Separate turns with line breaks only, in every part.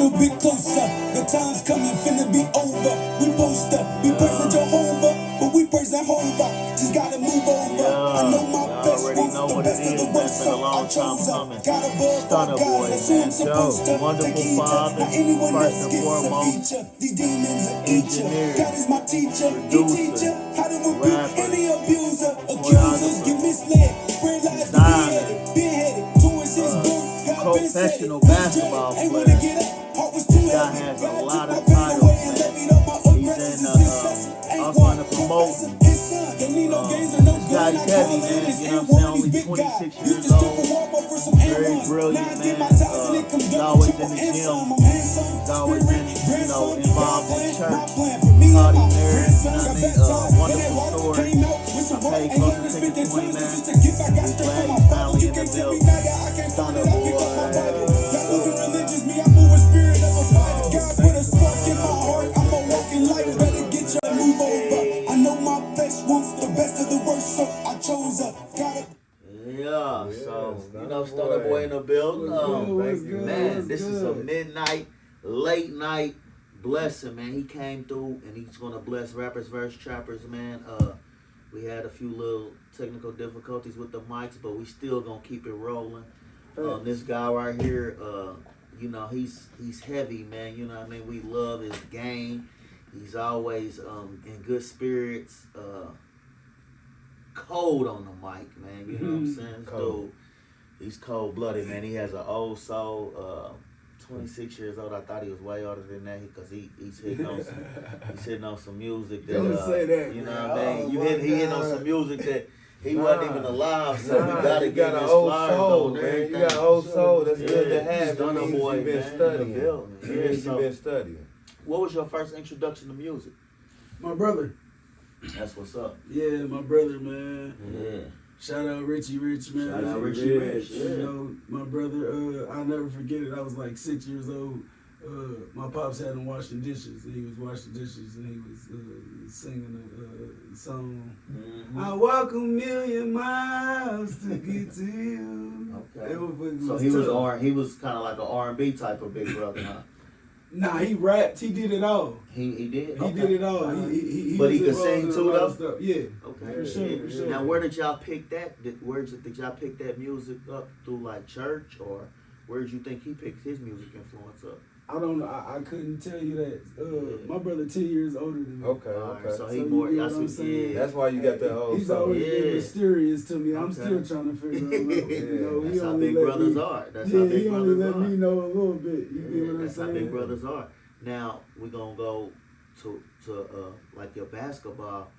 little bit closer. The time's coming, finna be over. We poster, we praising Jehovah, but we praising Jehovah. Just gotta move over. I know my best wants the best of the worst, so I chose her. Got above our God, that's who I'm supposed to. Take heed to. Now anyone else gets a feature. These demons are each ya. God is my teacher, he teach ya how to rebuke any abuser. Accusers get misled, spread lies to be headed towards his birth.
Professional basketball player. This guy has a lot of titles, man. He's also in the promoting. This guy's heavy, man. You know what I'm saying? Only 26 years old. Very brilliant, man. He's always in the gym. He's always involved in church. Cardi married, you know what I mean? Wonderful story. I paid close attention to him, man. He's glad he's finally in the building. Stunta boy. Yeah, so Stunta boy in the building. Man, this is a midnight, late night blessing, man. He came through and he's gonna bless rappers versus trappers, man. We had a few little technical difficulties with the mics, but we still gonna keep it rolling. This guy right here, he's heavy, man. You know what I mean? We love his game. He's always in good spirits. Cold on the mic, man. You know what I'm saying? Dude, he's cold blooded, man. He has an old soul. 26 years old. I thought he was way older than that because he's hitting on some music that
Don't say that,
you know
man.
what I mean.
He
hitting on some music that he wasn't even alive, so we gotta get his flowers
soul,
on
man. You got an old soul. That's good to have.
Stunta boy,
you've been
man,
studying.
You've
been studying.
What was your first introduction to music?
My brother.
That's what's up.
Yeah, my brother, man.
Yeah.
Shout out Richie Rich, man.
Shout out Richie Rich.
Yeah. You know, my brother, I'll never forget it. I was like 6 years old. My pops had him washing dishes, and he was washing dishes, and he was singing a song.
Mm-hmm.
I walk 1,000,000 miles to get to you.
Okay.
So
he was kind of like an R&B type of big brother, huh?
Nah, he rapped. He did it all.
He did.
He did it all. He
but he
was
could sing too, though.
Yeah.
Okay.
For sure.
Now, where did y'all pick that? Where did y'all pick that music up through, like church, or where did you think he picked his music influence up?
I don't know. I couldn't tell you that. My brother 10 years older than me.
Okay.
So he more.
You know what I'm saying?
That's why you got that old.
He's always been mysterious to me. I'm still trying to figure it out.
That's how big brothers are. That's how big brothers are.
He only let me know a little bit. You get what I'm
That's
saying?
how big brothers are. Now we're gonna go to like your basketball,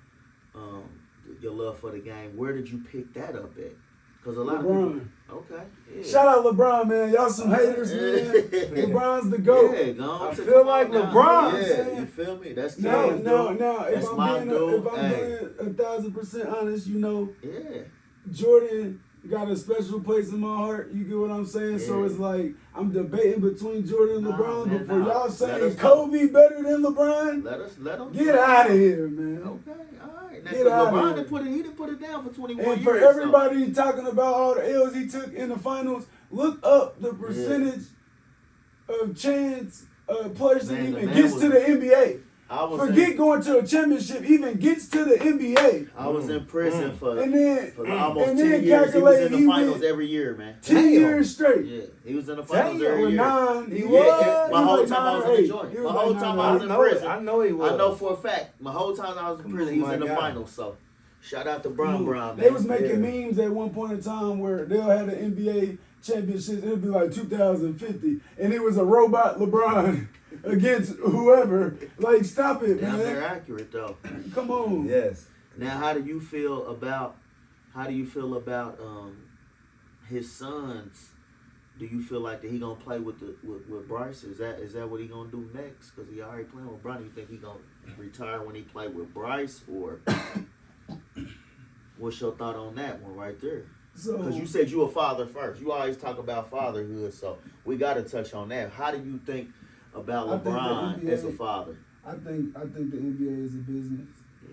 your love for the game. Where did you pick that up at? Because a lot of people. Okay. Yeah.
Shout out LeBron, man. Y'all some haters, man. LeBron's the GOAT.
Yeah, go
I feel like LeBron.
Yeah, you feel me? That's
no.
That's
If
my
I'm
dude.
being 1,000% honest,
Yeah.
Jordan got a special place in my heart. You get what I'm saying? Yeah. So it's like I'm debating between Jordan and LeBron.
Man,
but for y'all saying Kobe better than LeBron,
let him
get out of here, man.
Okay, all right. Now,
get out of
LeBron
here.
He didn't put it down for 21
and
years.
for everybody talking about all the L's he took in the finals, look up the percentage of chance a person even gets to the NBA. Forget going to a championship, even gets to the NBA.
I was in prison for almost 10
then
years. He was in the finals every year, man.
10 years straight.
Yeah, he was in the finals every year.
9. He
was. My whole
like
time I was in the joint. My whole time I was in prison.
I know he was.
I know for a fact. My whole time I was in prison, he was in the finals. So, shout out to Brown, man.
They was making memes at one point in time where they'll have the NBA championships. It'll be like 2050, and it was a robot LeBron against whoever. Like, stop it, man.
They're accurate though.
Come on.
Yes.
Now, how do you feel about his sons? Do you feel like that he gonna play with Bryce? Is that what he gonna do next? Because he already playing with Bronny. You think he gonna retire when he play with Bryce, or what's your thought on that one right there? Because you said you a father first. You always talk about fatherhood, so we got to touch on that. How do you think about LeBron as a father?
I think the NBA is a business.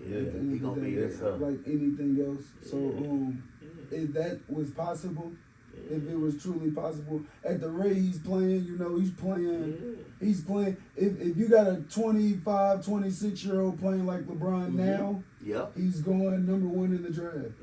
Yeah, he gonna be there,
like anything else. So if that was possible, if it was truly possible. At the rate he's playing, he's playing. He's playing. If you got a 25, 26-year-old playing like LeBron now, he's going number 1 in the draft.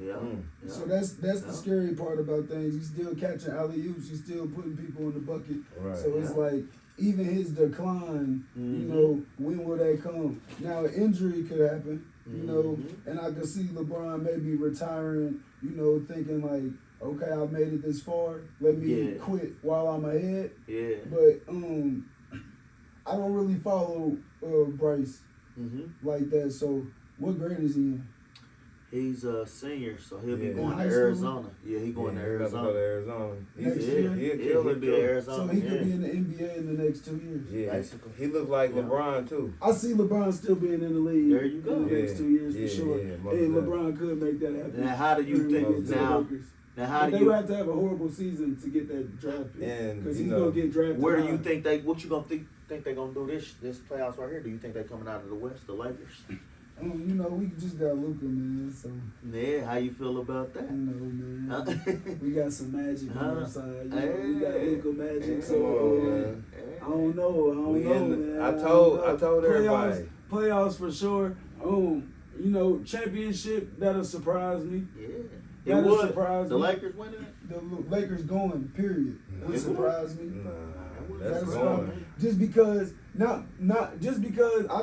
So that's the scary part about things. He's still catching alley-oops. He's still putting people in the bucket.
Right.
So it's like, even his decline, when will that come? Now, an injury could happen, and I could see LeBron maybe retiring, thinking like, okay, I made it this far. Let me quit while I'm ahead. Yeah. But I don't really follow Bryce like that. So, what grade is he in?
He's a senior, so he'll be going to Arizona. Yeah, he's going to Arizona.
Go to Arizona.
He'll be in Arizona.
So he could be in the NBA in the next 2 years.
Yeah, basically. He looks like LeBron too.
I see LeBron still being in the league.
There you go.
In the next 2 years for sure. And LeBron could make that happen.
Now, how do you think now?
They would have to have a horrible season to get that draft pick, because he's gonna get drafted.
Where do you think what you gonna think they're gonna do this playoffs right here? Do you think they're coming out of the West, the Lakers?
We just got Luka, man. So
yeah, how you feel about that?
Man. We got some magic on our side. We got Luka magic. So I don't know, man.
I told everybody.
Playoffs for sure. Championship, that'll surprise me.
Yeah. That'll surprise me. The Lakers winning it?
The Lakers going, period. Would surprise me.
That's going.
Just because I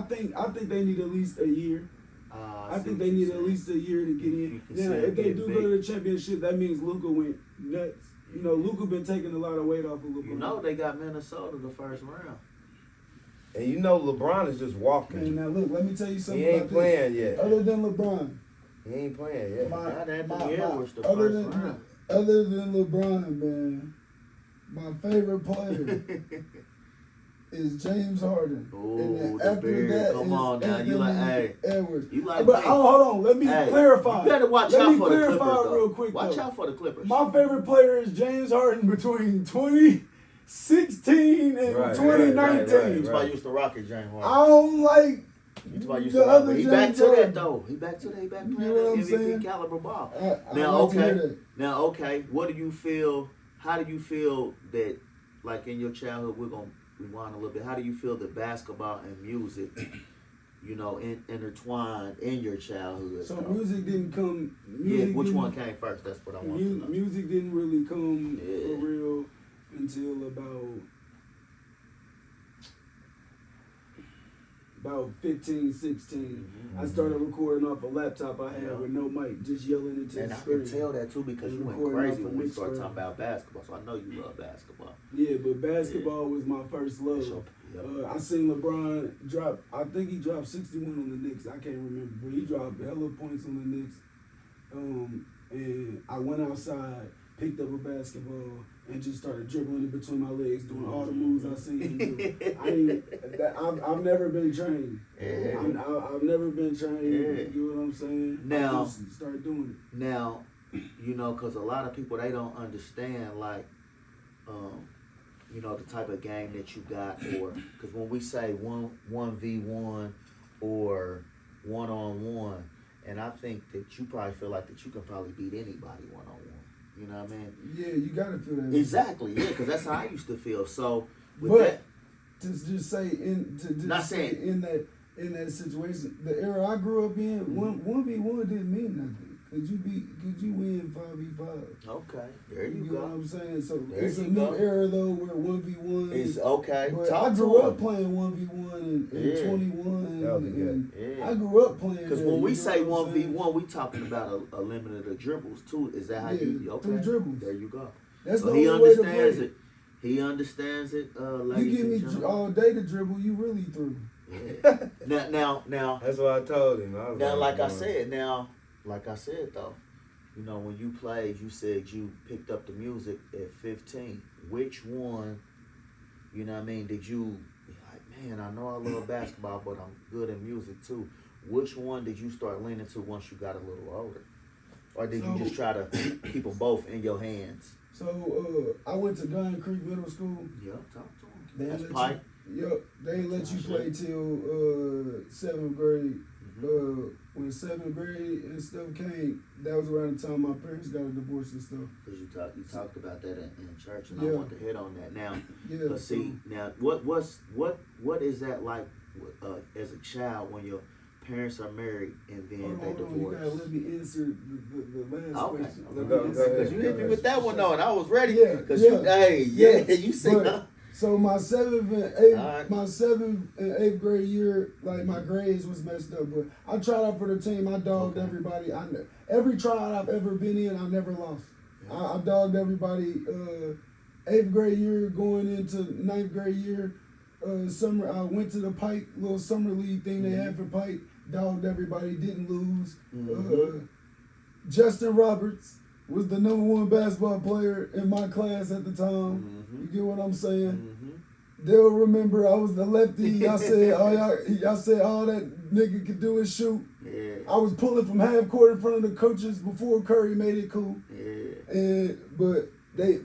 think they need at least a year. I think they need at least a year to get in. Now, if they do go to the championship, that means Luka went nuts. Luka been taking a lot of weight off of LeBron.
They got Minnesota the first round.
And LeBron is just walking.
And now look, let me tell you something.
He ain't playing yet.
Other than LeBron,
he ain't playing yet.
Other than LeBron, man, my favorite player is James Harden.
And
then after that,
come on now, you like
Edwards.
You like
but hold on, let me clarify.
You better watch out for the Clippers,
real quick.
Watch out for the Clippers.
My favorite player is James Harden between 2016 and 2019.
That's why I used to rock it, James Harden.
I don't like.
The other he back to that though. He back to that. He back playing MVP caliber ball. Now, okay. What do you feel? How do you feel that, like in your childhood, we're gonna rewind a little bit. How do you feel that basketball and music, intertwined in your childhood?
So music didn't come.
Which one came first? That's what I want to know.
Music didn't really come for real until about 15, 16. I started recording off a laptop I had with no mic, just yelling into the screen.
And I can tell that too, because you went crazy when we started talking about basketball, so I know you love basketball.
Yeah, but basketball was my first love. I seen LeBron drop, I think he dropped 61 on the Knicks, I can't remember, but he dropped hella points on the Knicks. And I went outside, picked up a basketball, and just started dribbling it between my legs, doing all the moves I seen him do. I've never been trained. I've never been trained. You know what I'm saying?
Now,
I just started doing it.
Now, because a lot of people, they don't understand, like, the type of game that you got, or because when we say 1v1 or 1-on-1, and I think that you probably feel like that you can probably beat anybody 1-on-1. You know what I mean?
Yeah, you gotta feel that.
Exactly, yeah, because that's how I used to feel. So,
to just say in that situation, the era I grew up in, 1v1 didn't mean nothing. Could you win 5v5?
Okay, there you go.
You know what I'm saying? So it's a new era though where 1v1
is okay.
But I grew up playing 1v1 and 21. I grew up playing.
Because when we say 1v1, we talking about a limit of dribbles too. Is that how you? Okay,
3 dribbles.
There you go.
That's
so
the
he
only way to
understands
play.
it. He understands it.
You give me all day to dribble, you really through.
Yeah. now.
That's what I told him.
Like I said though, when you played, you said you picked up the music at 15. Which one, did you be like, man, I know I love basketball, but I'm good in music too. Which one did you start leaning to once you got a little older? Or did you just try to keep them both in your hands?
So I went to Gun Creek Middle School.
Yeah, talk to them. That's Pike.
They let you play till 7th grade. when 7th grade and stuff came, that was around the time my parents got a divorce and stuff.
Because you talked about that in church, and
Yeah.
I want to hit on that now.
Yeah.
But see, now what is that like as a child when your parents are married and then they
Hold on,
divorce?
you gotta let me answer the last
Okay.
question.
Because you hit me with that one though, and I was ready.
Yeah,
Because
yeah,
you see.
But, so my 7th and 8th grade year, like my grades was messed up, but I tried out for the team. I dogged everybody. Every tryout I've ever been in, I never lost.
Yeah.
I dogged everybody. 8th grade year going into 9th grade year, summer. I went to the Pike little summer league thing they had for Pike. Dogged everybody. Didn't lose. Justin Roberts was the #1 basketball player in my class at the time. You get what I'm saying? They'll remember I was the lefty. Y'all said all that nigga could do is shoot.
Yeah.
I was pulling from half court in front of the coaches before Curry made it cool.
Yeah.
But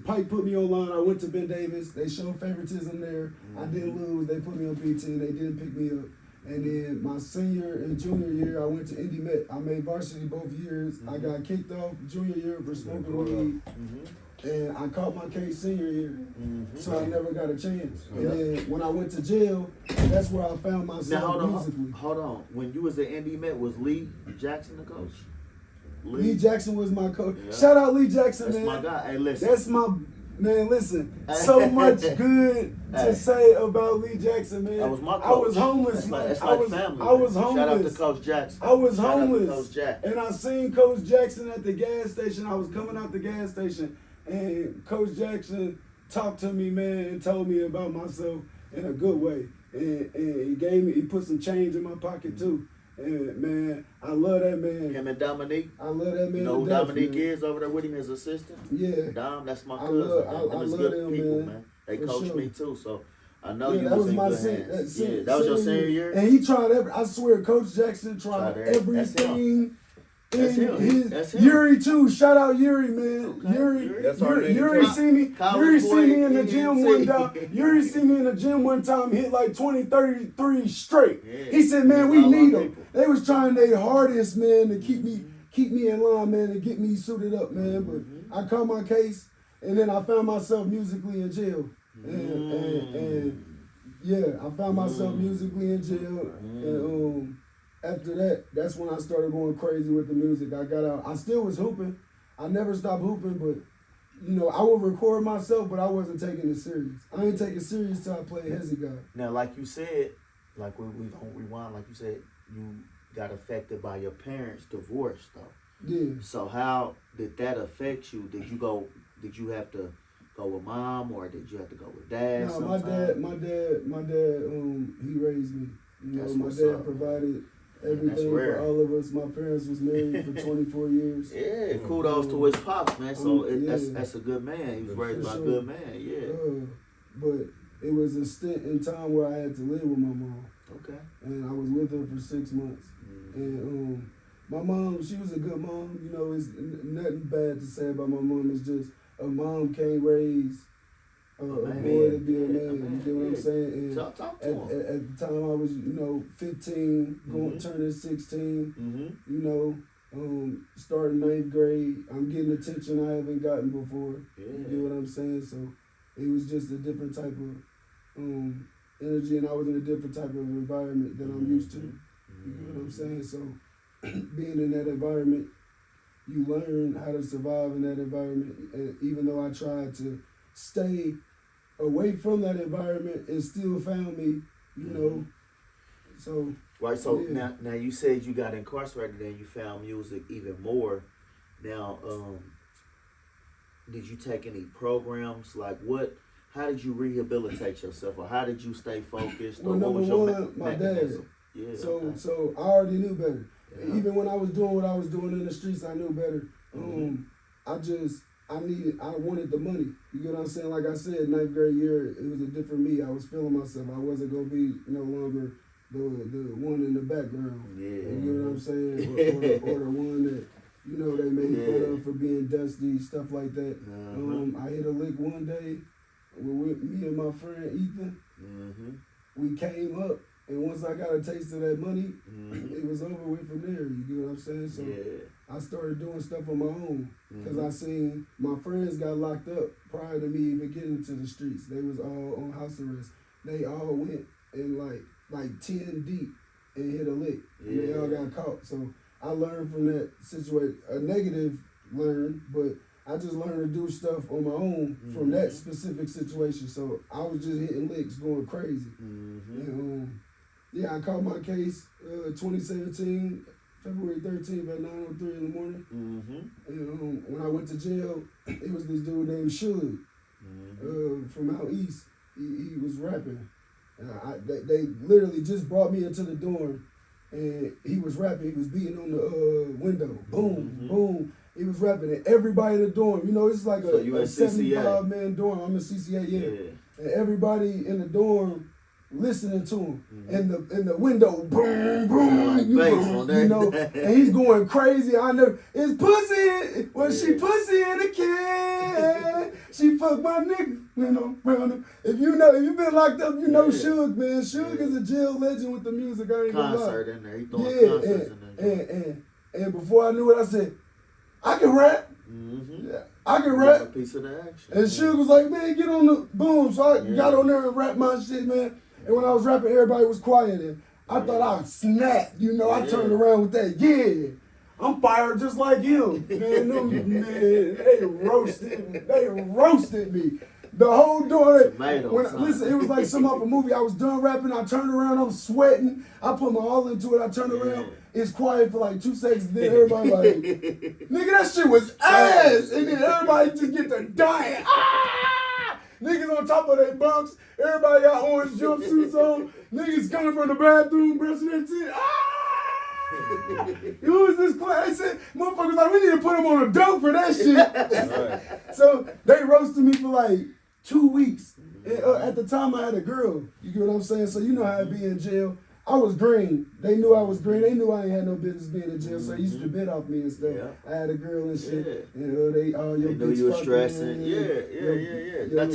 Pike put me on line. I went to Ben Davis. They showed favoritism there. I didn't lose. They put me on PT. They didn't pick me up. And then my senior and junior year, I went to Indy Met. I made varsity both years. I got kicked off junior year for smoking weed. And I caught my case senior year. So I never got a chance. And then when I went to jail, that's where I found myself musically.
Hold on. When you was at Indy Met, was Lee Jackson the coach?
Lee Jackson was my coach.
Yeah.
Shout out Lee Jackson,
That's
man.
my guy. Hey, listen.
That's my man. Listen, so much good to say about Lee Jackson, man.
That was my coach.
I was homeless.
That's
I
like
was,
family.
I was
man.
homeless.
Shout out to Coach Jackson.
I was
Shout out to
homeless.
Coach Jack.
And I seen Coach Jackson at the gas station. I was coming out the gas station, and Coach Jackson talked to me, man, and told me about myself in a good way. And he put some change in my pocket too. And man, I love that man.
Him and Dominique.
I love that man.
You know who
to death,
Dominique
man.
is over there with him as assistant?
Yeah.
Dom, that's my
I
cousin.
love-
man.
I
Them is
love
good
them,
people,
man.
man. They
For
coached
sure.
me too, so I know
Yeah,
you
that
was
was
in
my
good hands. Yeah, that was your senior year.
And he tried I swear, Coach Jackson tried
Tried everything.
everything.
That's him.
His,
That's him.
Yuri too. Shout out Yuri, man.
Okay.
Yuri.
That's our nigga.
Yuri see me.
College
Yuri
boy,
see me in the
he
gym
didn't
one
see.
time. Yuri see me in the gym one time. Hit like 20, 33 straight.
Yeah.
He said, "Man, we
All our
need them."
people.
They was trying their hardest, man, to keep me in line, man, and get me suited up, man. But I caught my case, and then I found myself musically in jail, and yeah, I found myself musically in jail, and after that, that's when I started going crazy with the music. I got out. I still was hooping. I never stopped hooping, but you know, I would record myself, but I wasn't taking it serious. I ain't taking it serious till I played Hezzy God.
Now, like you said, like when we don't rewind, like you said, you got affected by your parents' divorce, though.
Yeah.
So how did that affect you? Did you have to go with mom, or did you have to go with dad?
No, my dad, he raised me. You know,
That's
my
what's
dad
up.
provided
That's
everything
rare.
for all of us. My parents was married for 24 years.
Yeah, kudos to his pops, man. So
yeah.
that's a good man. He was raised by a
sure.
good man. Yeah.
But it was a stint in time where I had to live with my mom.
Okay.
And I was with her for 6 months. And my mom, she was a good mom. You know, it's nothing bad to say about my mom. It's just a mom can't raise a boy to be a man. You get what I'm saying? And
Talk to
at
him.
the time I was, 15, turning 16, starting 9th grade. I'm getting attention I haven't gotten before.
Yeah.
You get what I'm saying? So it was just a different type of energy, and I was in a different type of environment than I'm used to. You get what I'm saying? So being in that environment, you learn how to survive in that environment. And even though I tried to stay away from that environment, it still found me, you know. So
Right, so
yeah.
now you said you got incarcerated and you found music even more. Now, did you take any programs? Like how did you rehabilitate yourself, or how did you stay focused?
Well,
or what was your
number one, my
mechanism?
dad.
Yeah.
So
okay.
so I already knew better.
Yeah.
Even when I was doing what I was doing in the streets, I knew better. I wanted the money. You get what I'm saying? Like I said, 9th grade year, it was a different me. I was feeling myself. I wasn't gonna be no longer the one in the background.
Yeah.
You get what I'm saying? Or the one that, they made fun of for being dusty, stuff like that. I hit a lick one day with me and my friend Ethan. We came up, and once I got a taste of that money, it
it was over with from there. You get what I'm saying? So I started doing stuff on my own because I seen my friends got locked up prior to me even getting to the streets. They was all on house arrest. They all went in like 10 deep and hit a lick. And they all got caught. So I learned from that situation. A negative learn, but I just learned to do stuff on my own from that specific situation. So I was just hitting licks, going crazy. And, I caught my case 2017, February 13th at 9:03 in the morning. And when I went to jail, it was this dude named Suge from out east. He was rapping. They literally just brought me into the dorm, and he was rapping. He was beating on the window. Boom, boom. He was rapping, and everybody in the dorm, it's like a 75-man dorm. I'm in CCA, and everybody in the dorm listening to him. And the window, boom, boom, and he's going crazy. It's pussy. Well, she pussy in the can. She fucked my nigga, around him. If you've been locked up, Suge, man. Suge is a jail legend with the music. I ain't gonna lie.
Concert in there. He throwing concerts in there.
And before I knew it, I said, I can rap. I can rap.
A piece of the action.
And Suge was like, man, get on the boom. So I got on there and rapped my shit, man. And when I was rapping, everybody was quiet. And I thought I snapped, I turned around with that. Yeah, I'm fired just like him. Man, they roasted me. The whole door. Listen, it was like something off a movie. I was done rapping. I turned around. I'm sweating. I put my all into it. I turned around. It's quiet for like 2 seconds. Then everybody like, nigga, that shit was ass. And then everybody just get to dying. Niggas on top of their bunks. Everybody got orange jumpsuits on. Niggas coming from the bathroom, brushing their teeth. Who is this class? They said, motherfuckers like, we need to put him on a dope for that shit. So they roasted me for like 2 weeks. And, at the time, I had a girl. You get what I'm saying? So you know how it be in jail. I was green. They knew I was green. They knew I ain't had no business being in jail. So they used to bid off me and stuff. I had a girl and shit.
They knew you were stressing. Now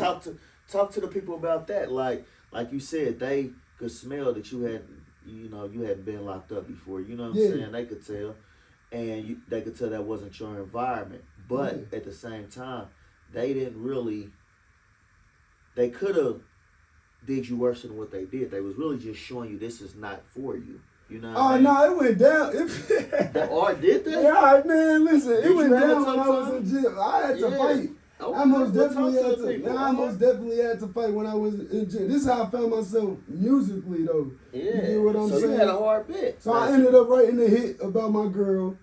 talk to the people about that. Like you said, they could smell that you had, you hadn't been locked up before. You know what I'm saying? They could tell, and they could tell that wasn't your environment. But at the same time, they didn't really. They could have did you worse than what they did. They was really just showing you this is not for you. You know what I mean?
No, it went down.
Or did they?
Yeah, man, listen, it went down when I was in jail. I had to fight. Okay. I most definitely had to fight when I was in jail. This is how I found myself musically, though.
Yeah.
You get what I'm saying?
You had a hard bit.
So I ended up writing a hit about my girl.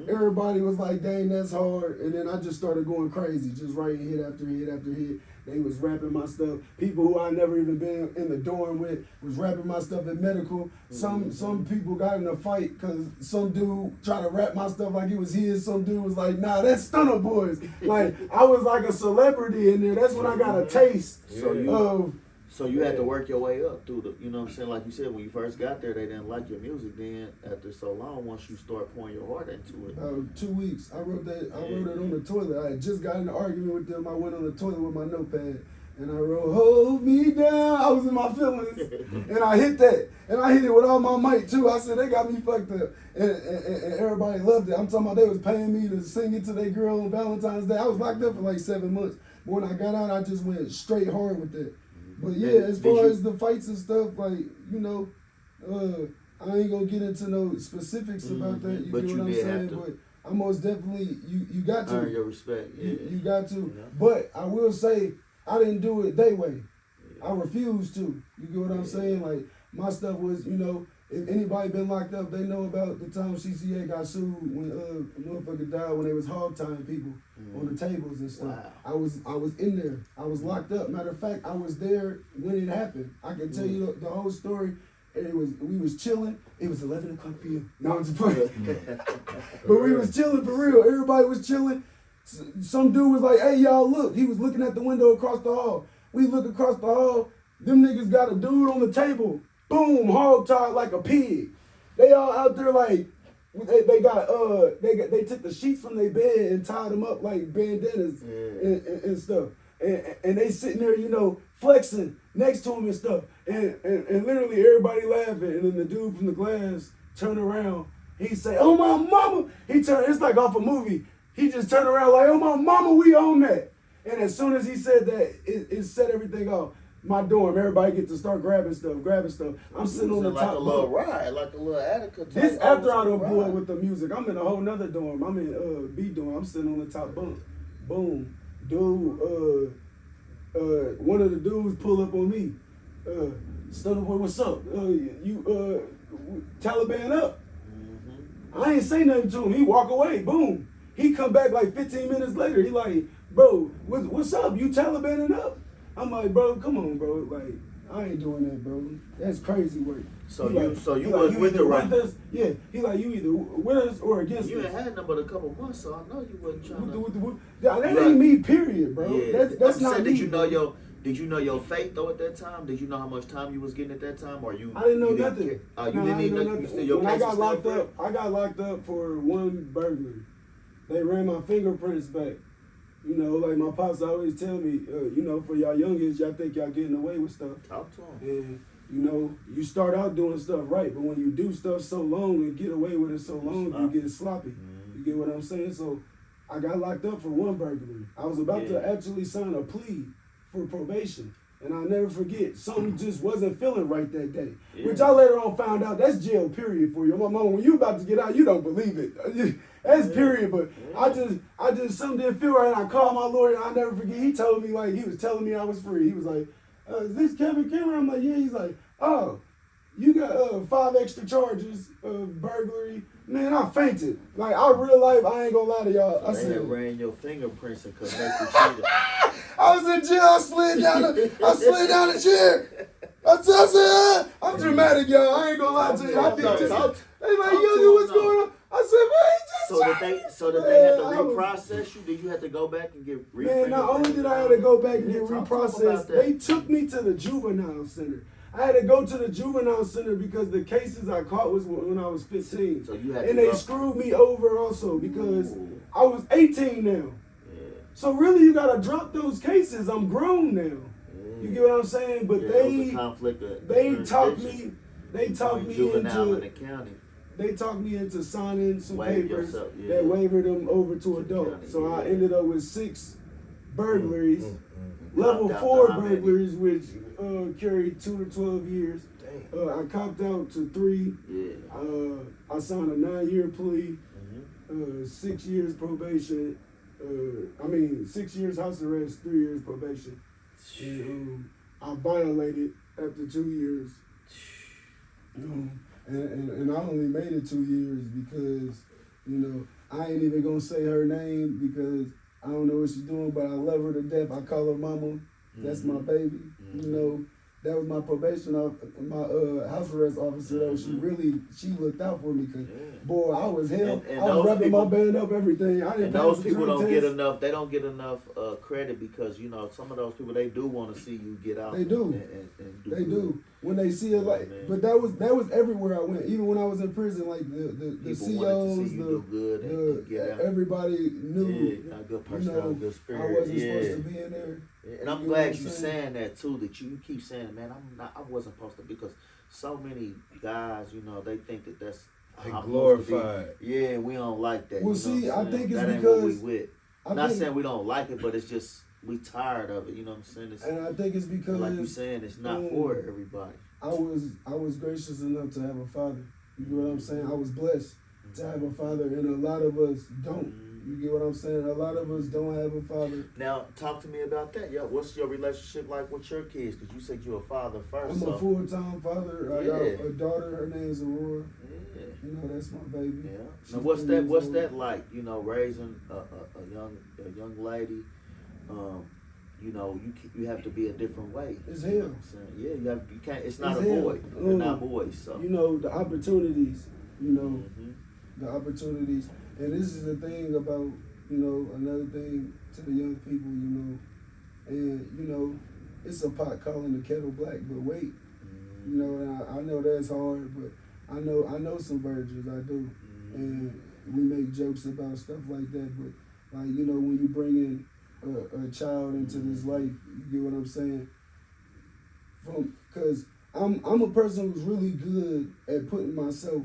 Everybody was like, dang, that's hard. And then I just started going crazy, just writing hit after hit after hit. They was rapping my stuff. People who I never even been in the dorm with was rapping my stuff at medical. Some people got in a fight because some dude tried to rap my stuff like it was his. Some dude was like, nah, that's Stunta Boys. Like, I was like a celebrity in there. That's when I got a taste of...
So you had to work your way up through the, you know what I'm saying? Like you said, when you first got there, they didn't like your music. Then after so long, once you start pouring your heart into it.
2 weeks. I wrote it on the toilet. I had just got in an argument with them. I went on the toilet with my notepad and I wrote, hold me down. I was in my feelings and I hit that. And I hit it with all my might too. I said, they got me fucked up. And everybody loved it. I'm talking about they was paying me to sing it to their girl on Valentine's Day. I was locked up for like 7 months. But when I got out, I just went straight hard with that. But yeah, as far as the fights and stuff, like, I ain't gonna get into no specifics about that. You get what I'm saying? But I most definitely, you got to.
Earn your respect. Yeah.
You got to. Yeah. But I will say, I didn't do it their way. Yeah. I refused to. You get what I'm saying? Like, my stuff was, if anybody been locked up, they know about the time CCA got sued when a motherfucker died when they was hog tying people on the tables and stuff. Wow. I was in there. I was locked up. Matter of fact, I was there when it happened. I can tell you the whole story. We was chilling. It was 11 o'clock p.m. No, I'm just playing. But we was chilling for real. Everybody was chilling. Some dude was like, hey, y'all, look. He was looking at the window across the hall. We look across the hall. Them niggas got a dude on the table. Boom, hog tied like a pig. They all out there like, they took the sheets from their bed and tied them up like bandanas and stuff. And they sitting there, flexing next to him and stuff. And literally everybody laughing. And then the dude from the glass turn around. He say, "Oh my mama!" He turn. It's like off a movie. He just turned around like, "Oh my mama, we own that." And as soon as he said that, it set everything off. My dorm, everybody get to start grabbing stuff. I'm sitting on the
like
top
a little
bunk.
ride, like a little Attica.
This after I done blew up with the music. I'm in a whole nother dorm. I'm in B dorm. I'm sitting on the top bunk. Boom, dude. One of the dudes pull up on me. Stunta boy, what's up? You Taliban up? Mm-hmm. I ain't say nothing to him. He walk away. Boom. He come back like 15 minutes later. He like, bro, what's up? You Talibaning up? I'm like, bro, come on, bro. Like, I ain't doing that, bro. That's crazy work.
So
he
you was with the right?
Yeah. He like, you either with us or against
You
us.
ain't had nothing but a couple months, so I know you wasn't trying to.
That ain't me, period, bro.
Yeah.
That's not me.
Did you know your fate though at that time? Did you know how much time you was getting at that time, or you?
I didn't know
you
nothing.
You
I
didn't know nothing.
When I got locked up, for one burglary. They ran my fingerprints back. You know, like my pops always tell me, you know, for y'all youngins, y'all think y'all getting away with stuff.
Talk to him.
And, you know, you start out doing stuff right, but when you do stuff so long and get away with it so long, you get sloppy. Mm-hmm. You get what I'm saying? So I got locked up for one burglary. I was about to actually sign a plea for probation. And I'll never forget, something just wasn't feeling right that day. Yeah. Which I later on found out, that's jail, period, for you. My mama, when you about to get out, you don't believe it. That's period, but I just, something didn't feel right, and I called my lawyer, and I'll never forget, he told me, like, he was telling me I was free. He was like, is this Kevin Cameron? I'm like, yeah. He's like, oh, you got 5 extra charges of burglary. Man, I fainted. Like, I real life, I ain't gonna lie to y'all.
So
I
they
said,
had ran your fingerprints and connected you.
I was in jail. I slid down the chair. I said, I'm dramatic, y'all. I ain't gonna lie to you. I think they like, yo, what's going on? I said, man,
So did they have to reprocess you? Did you have to go back and get
Man, not only did I have to go back and get reprocessed, they took me to the juvenile center. I had to go to the juvenile center because the cases I caught was when I was 15. So you had and they screwed me over also because I was 18 now. Yeah. So really, you gotta drop those cases. I'm grown now. Yeah. You get what I'm saying? But they talked me into signing some papers that wavered them over to adult. So I ended up with 6 burglaries, level 4 burglaries, which carried 2 to 12 years. I copped out to 3. I signed a 9-year plea, 6 years probation. 6 years house arrest, 3 years probation. And, I violated after 2 years. And I only made it 2 years because, you know, I ain't even gonna say her name because I don't know what she's doing, but I love her to death. I call her mama. That's my baby. You know, that was my probation my house arrest officer. Though she looked out for me because boy, I was hell. I was wrapping my band up, everything. I didn't.
And those people don't get enough. They don't get enough credit because you know some of those people they do want to see you get out.
They do. They do. When they see it, like, but that was everywhere I went. Even when I was in prison, like the COs, everybody knew.
Yeah, good personality, good spirit.
I wasn't supposed to be in there.
And I'm glad you're saying that too. That you keep saying, man, I wasn't supposed to, because so many guys, you know, they think that that's
glorified.
Yeah, we don't like that.
Well, see, I think it's
that ain't
because
what we with. Not saying we don't like it, but it's just we tired of it. You know what I'm saying?
And I think it's because,
like you're saying, it's not for everybody.
I was gracious enough to have a father. You get what I'm saying? I was blessed to have a father, and a lot of us don't. You get what I'm saying? A lot of us don't have a father.
Now, talk to me about that. Yeah, what's your relationship like with your kids? Because you said you're a father first.
I'm a full-time father. I got a daughter. Her name's Aurora. Yeah. You know, that's my baby.
Yeah. Now, what's that like? You know, raising a young lady. You know, you have to be a different way.
It's hell.
You know what I'm saying? Yeah, you can't. It's not a boy. They're not boys. So
you know the opportunities. You know the opportunities. And this is the thing about, you know, another thing to the young people, you know, and, you know, it's a pot calling the kettle black, but wait, you know, and I know that's hard, but I know some virgins, I do, and we make jokes about stuff like that, but, like, you know, when you bring in a child into this life, you get what I'm saying? Because I'm a person who's really good at putting myself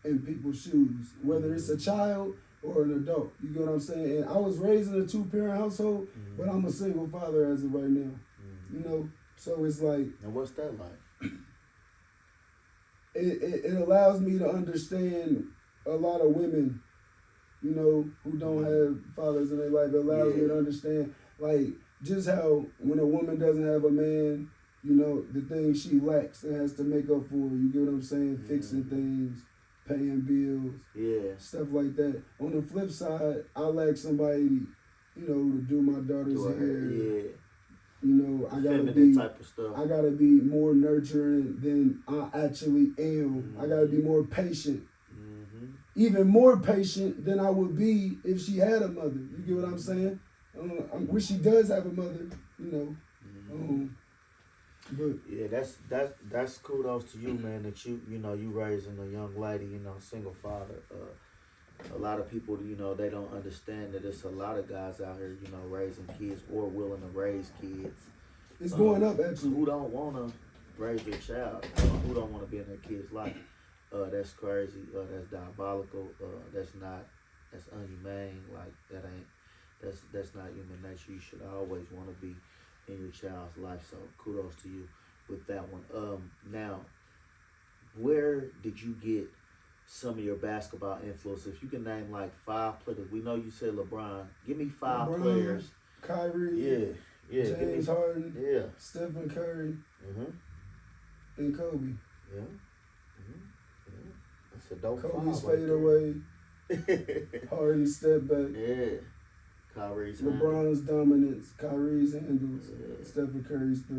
in people's shoes, whether it's a child or an adult. You get what I'm saying? And I was raised in a 2-parent household, but I'm a single father as of right now. You know, so it's like.
And what's that like?
It allows me to understand a lot of women, you know, who don't have fathers in their life. It allows me to understand, like, just how when a woman doesn't have a man, you know, the things she lacks and has to make up for. You get what I'm saying? Fixing things, paying bills, stuff like that. On the flip side, I lack somebody, you know, to do my daughter's hair. You know, I gotta be
type of stuff.
I gotta be more nurturing than I actually am. I gotta be more patient. Even more patient than I would be if she had a mother. You get what I'm saying? I wish she does have a mother, you know. But
yeah, that's kudos to you, man. That you know you raising a young lady, you know, single father. A lot of people, you know, they don't understand that there's a lot of guys out here, you know, raising kids or willing to raise kids.
It's going up, actually.
Who don't want to raise their child? Who don't want to be in their kid's life? That's crazy. That's diabolical. That's unhumane. Like that's not human nature. You should always want to be in your child's life. So kudos to you with that one. Now, where did you get some of your basketball influence? If you can name like 5 players, we know you said LeBron. Give me 5 players.
Kyrie.
Yeah.
James Harden.
Yeah.
Stephen Curry. And Kobe.
Yeah. That's a dope
Kobe's
5 right
fade
there.
away. Harden step back.
Yeah. Kyrie's
LeBron's dominance. Kyrie's handles. Stephen Curry's 3.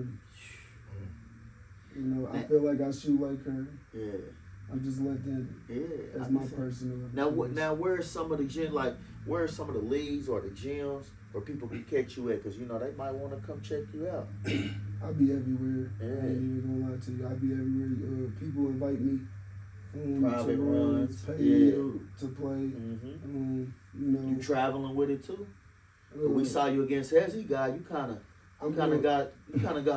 You know, I feel like I shoot like her.
Yeah.
I'm just letting. That's my personal.
Now, where are some of the where are some of the leagues or the gyms where people can catch you at? Because you know they might want to come check you out.
I'll be everywhere. I ain't even gonna lie to you. I'll be everywhere. People invite me
Private
to
runs,
pay me to play. You know,
You traveling with it too? We saw you against Hezzy guy. You kind of got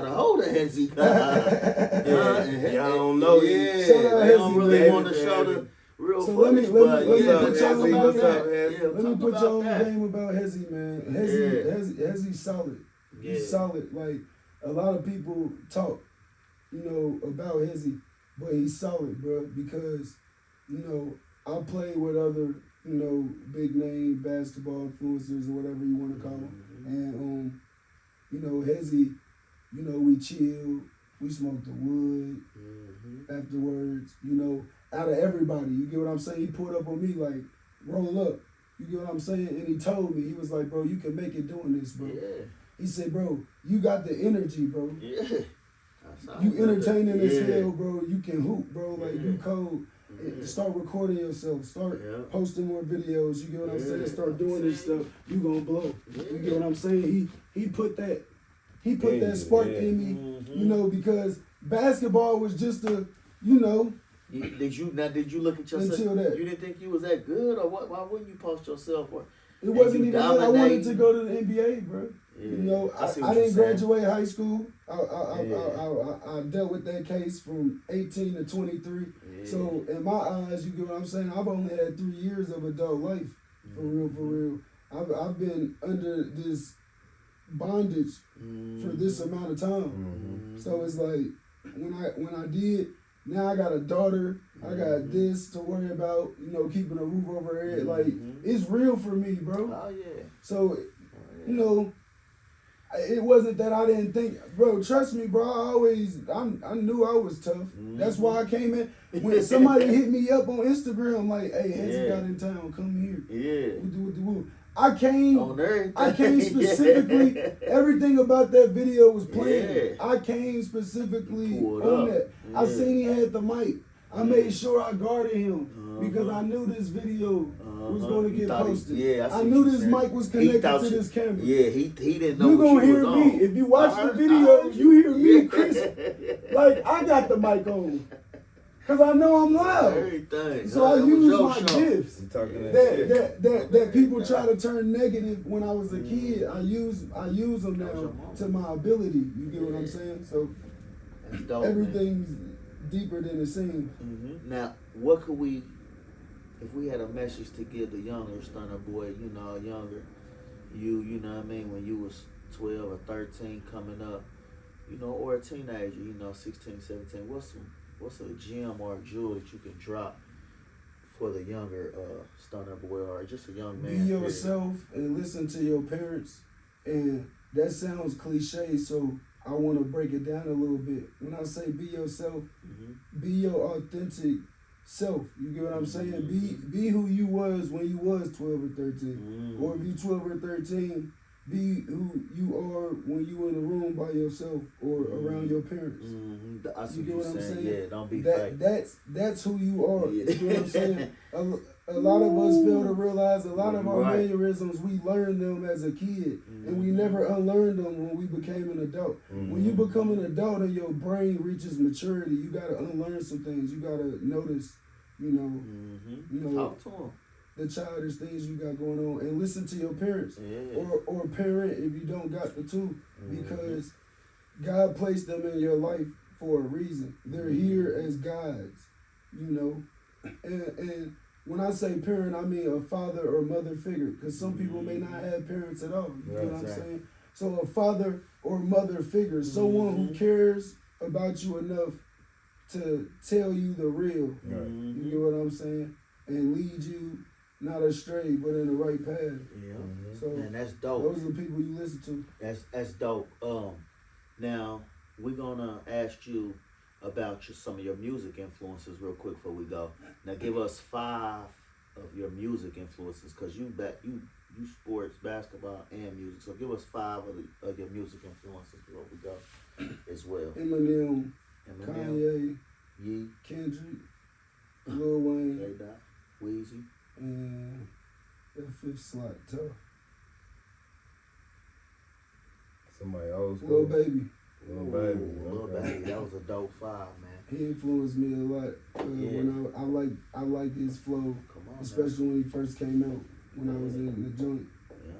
a hold of Hezzy guy.
Y'all don't know.
Yeah,
Shout out
they don't
Hezzy,
really
baby.
want to show the real
So
footage,
let me
but
put y'all on
talk about
game.
that.
Let me put y'all on game about Hezzy, man. Hezzy's solid.
Yeah.
He's solid. Like, a lot of people talk, you know, about Hezzy, but he's solid, bro, because, you know, I play with other, you know, big name basketball influencers or whatever you want to call them. And, you know, Hezzy, you know, we chill, we smoke the wood afterwards, you know, out of everybody. You get what I'm saying? He pulled up on me like, roll up. You get what I'm saying? And he told me, he was like, bro, you can make it doing this, bro.
Yeah.
He said, bro, you got the energy, bro.
Yeah.
You entertaining as hell, bro. You can hoop, bro. Like, you cold. Start recording yourself. Start posting more videos. You get what I'm saying? Start doing this stuff. You gonna blow. You get what I'm saying? He put that spark in me, you know, because basketball was just a, you know.
Did you look at yourself?
Until that.
You didn't think you was that good, or what? Why wouldn't you post yourself?
It wasn't even that. I wanted to go to the NBA, bro.
Yeah.
You know, I didn't graduate high school. I dealt with that case from 18 to 23. Yeah. So in my eyes, you get what I'm saying? I've only had 3 years of adult life, for real. I've been under this bondage for this amount of time. So it's like when I did, now I got a daughter. I got this to worry about, you know, keeping a roof over her head. Like, it's real for me, bro.
Oh yeah.
So, you know, it wasn't that I didn't think, bro. Trust me, bro. I knew I was tough. That's why I came in. When somebody hit me up on Instagram, like, "Hey, Hezzy got in town. Come here."
Yeah.
I came specifically. Everything about that video was planned. I came specifically on that. I seen he had the mic. I made sure I guarded him because I knew this video was going to get posted. I knew this mic was connected to this camera.
Yeah, he didn't know.
You gonna hear me if you watch the video. You hear me, Chris. Like, I got the mic on. Cause I know I'm loud,
everything.
So I use my gifts
that
that people try to turn negative when I was a kid. I use them now to my ability. You get what I'm saying? So
dope,
everything's deeper than it seems.
Now, what could we if we had a message to give the younger Stunner boy, younger you know what I mean, when you was 12 or 13 coming up, or a teenager, 16, 17, what's a gem or a jewel that you can drop for the younger Stunner boy or just a young man?
Be yourself and listen to your parents. And that sounds cliche, so I want to break it down a little bit. When I say be yourself, be your authentic self. You get what I'm saying? Be who you was when you was 12 or 13. Or if you 12 or 13, be who you are when you in a room by yourself or around your parents.
You get what I'm saying? Yeah, don't be fake.
That's who you are.
Yeah.
You get what I'm saying? A lot of us fail to realize a lot of our mannerisms, we learned them as a kid, and we never unlearned them when we became an adult. When you become an adult and your brain reaches maturity, you got to unlearn some things. You got to notice,
Talk to them.
the childish things you got going on, and listen to your parents,
Yeah.
or parent if you don't got the two, because God placed them in your life for a reason. They're here as guides, and when I say parent, I mean a father or mother figure, because some people may not have parents at all. You know what I'm saying? So a father or mother figure, someone who cares about you enough to tell you the real. You get what I'm saying? And lead you not astray, but in the right path.
Yeah.
So
man, that's dope.
Those are the people you listen to.
That's dope. Now we're gonna ask you about some of your music influences real quick before we go. Now give us 5 of your music influences, cause you sports, basketball, and music. So give us 5 of your music influences before we go as well.
Eminem, Kanye,
Yee,
Kendrick, Lil Wayne,
K-Dot, Weezy,
and the 5th slot, Tough.
Somebody old school.
Lil Baby.
Lil Baby.
Lil Baby. That was a dope 5, man.
He influenced me a lot. When I like his flow, especially when he first came out, when I was in the joint.
Yeah.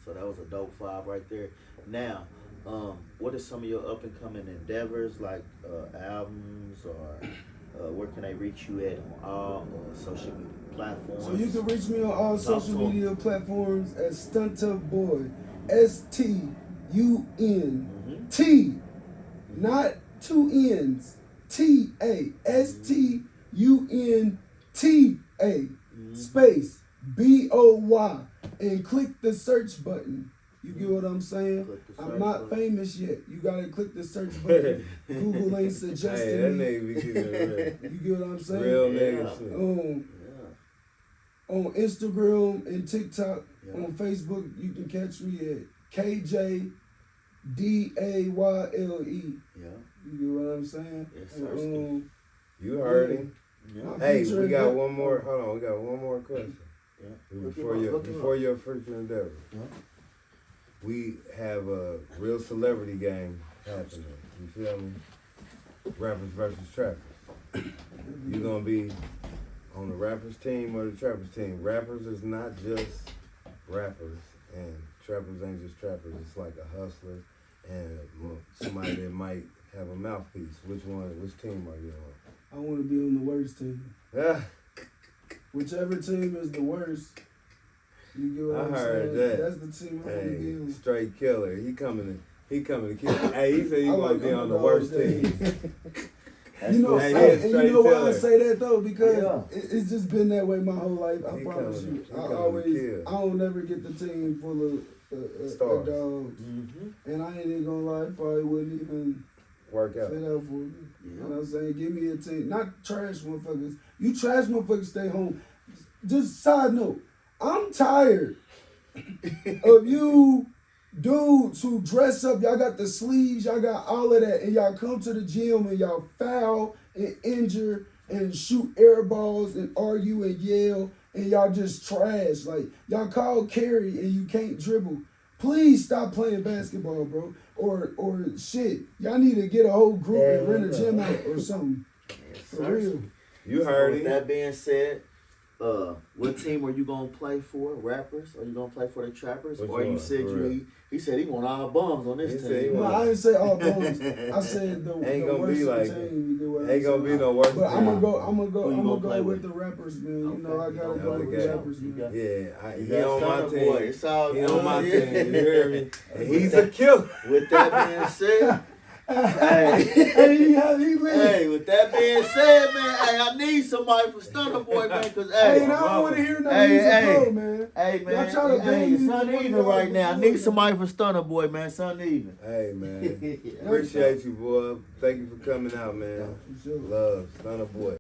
So that was a dope 5 right there. Now, what are some of your up and coming endeavors, like albums, or where can they reach you at on all social media platforms?
So you can reach me on all social media platforms as Stunta Boy, STUNT, not 2 N's, TA, STUNTA, space BOY, and click the search button. You get what I'm saying? I'm not famous yet. You gotta click the search button. Google ain't suggesting me.
Nigga be giving it
You get what I'm saying?
real nigga shit.
On Instagram and TikTok, on Facebook, you can catch me at KJDAYLE.
Yeah.
You get what I'm saying?
Yes, sir.
You heard him.
Yeah.
Hey, we got one more. Hold on, we got one more question.
Yeah.
Before your future endeavor.
Yeah.
We have a real celebrity game happening. You feel me? Rappers versus trappers. You gonna be on the rappers team or the trappers team? Rappers is not just rappers, and trappers ain't just trappers. It's like a hustler and somebody that might have a mouthpiece. Which team are you
I want to be on the worst team.
on?
Whichever team is the worst. You get what I'm
heard
saying?
that.
That's the team I want to be on.
Straight killer. He coming to kill. Hey, he said he want to be on the worst team.
You know,
Hey,
and you know why I
killer.
say that though? Because it's just been that way my whole life. I promise you. I don't ever get the team full of
Stars.
dogs. And I ain't even gonna lie, I probably wouldn't even
Work out.
fit out for me. You know what I'm saying? Give me a team. Not trash motherfuckers. You trash motherfuckers stay home. Just side note, I'm tired of you dudes who dress up. Y'all got the sleeves, y'all got all of that, and y'all come to the gym and y'all foul and injure and shoot air balls and argue and yell, and y'all just trash. Like, y'all call carry and you can't dribble. Please stop playing basketball, bro. Or shit. Y'all need to get a whole group and rent a gym out or something. For real.
You heard
With
him.
that being said, what team are you gonna play for? Rappers? Are you gonna play for the Trappers?
Which
Or you
one?
said
For real?
he said he want all bums on this
He said he
team.
No,
want-
I didn't say all bums. I said the
Ain't gonna
worst
be like
team.
it.
You get what I'm
Ain't gonna be
saying?
no worse
But I'm gonna
team.
go. I'm
Who you
gonna
gonna
go
play
with
with?
the rappers, man. You
Okay.
know, I gotta
You
go
got
with
the
the
game.
rappers,
You
man.
got-
Yeah,
You
he
got
on my
Stunta
team.
boy. It's all
He
good.
on my
Yeah.
team. You hear me? And
With
he's
that-
a killer.
With that being said,
Hey, he lit.
hey, with that being said, man, hey, I need somebody for Stunta Boy, man, cause
Hey,
hey,
and I don't want to hear no
Hey,
music
hey.
pro, man.
hey, man,
Y'all try to ban
hey,
me
it's
for one
uneven
of y'all
right now. I
before,
need
man.
somebody for Stunta Boy, man. It's uneven.
Hey, man. Appreciate you, boy. Thank you for coming out, man.
For sure.
Love. Stunta boy.